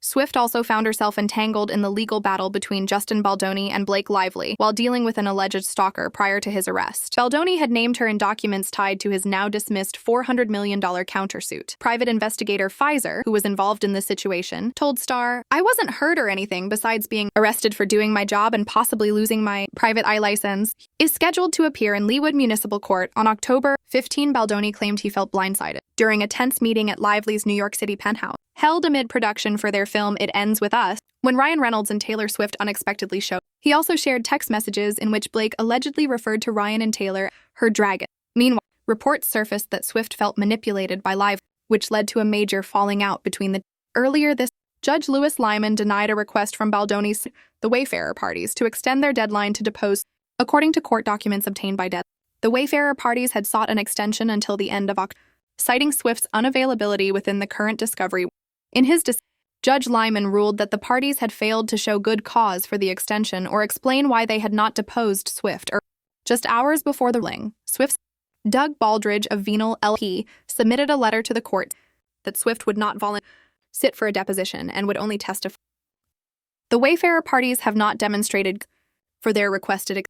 Swift also found herself entangled in the legal battle between Justin Baldoni and Blake Lively while dealing with an alleged stalker prior to his arrest. Baldoni had named her in documents tied to his now-dismissed $400 million countersuit. Private investigator Pfizer, who was involved in the situation, told Star, "I wasn't hurt or anything besides being arrested for doing my job and possibly losing my private eye license," is scheduled to appear in Leawood Municipal Court on October 15. Baldoni claimed he felt blindsided during a tense meeting at Lively's New York City penthouse, held amid production for their film It Ends With Us, when Ryan Reynolds and Taylor Swift unexpectedly showed. He also shared text messages in which Blake allegedly referred to Ryan and Taylor, her dragon. Meanwhile, reports surfaced that Swift felt manipulated by Lively, which led to a major falling out between the earlier this. Judge Lewis Lyman denied a request from Baldoni's, the Wayfarer parties, to extend their deadline to depose. According to court documents obtained by the Wayfarer parties had sought an extension until the end of October, citing Swift's unavailability within the current discovery. In his decision, Judge Lyman ruled that the parties had failed to show good cause for the extension or explain why they had not deposed Swift. Just hours before the ruling, Swift's Doug Baldridge of Venal LP submitted a letter to the court that Swift would not sit for a deposition and would only testify. The Wayfarer parties have not demonstrated for their requested.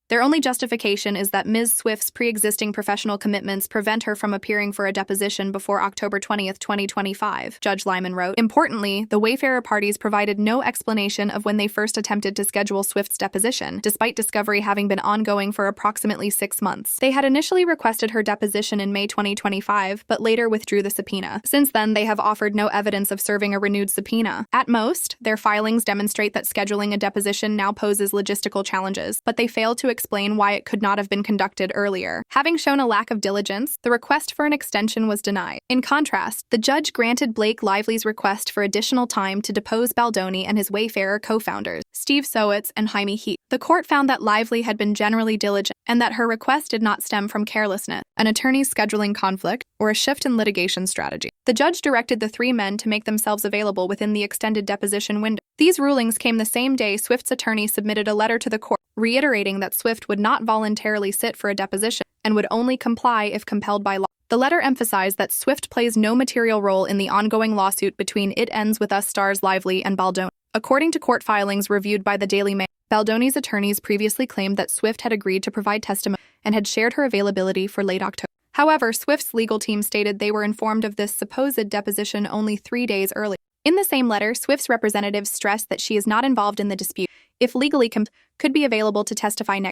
Their only justification is that Ms. Swift's pre-existing professional commitments prevent her from appearing for a deposition before October 20, 2025, Judge Lyman wrote. Importantly, the Wayfarer parties provided no explanation of when they first attempted to schedule Swift's deposition, despite discovery having been ongoing for approximately 6 months. They had initially requested her deposition in May 2025, but later withdrew the subpoena. Since then, they have offered no evidence of serving a renewed subpoena. At most, their filings demonstrate that scheduling a deposition now poses logistical challenges, but they fail to explain why it could not have been conducted earlier. Having shown a lack of diligence, the request for an extension was denied. In contrast, the judge granted Blake Lively's request for additional time to depose Baldoni and his Wayfarer co-founders, Steve Sowitz and Jaime Heath. The court found that Lively had been generally diligent and that her request did not stem from carelessness, an attorney's scheduling conflict, or a shift in litigation strategy. The judge directed the three men to make themselves available within the extended deposition window. These rulings came the same day Swift's attorney submitted a letter to the court, reiterating that Swift would not voluntarily sit for a deposition and would only comply if compelled by law. The letter emphasized that Swift plays no material role in the ongoing lawsuit between It Ends With Us stars Lively and Baldoni. According to court filings reviewed by the Daily Mail, Baldoni's attorneys previously claimed that Swift had agreed to provide testimony and had shared her availability for late October. However, Swift's legal team stated they were informed of this supposed deposition only 3 days early. In the same letter, Swift's representatives stressed that she is not involved in the dispute, if legally could be available to testify next.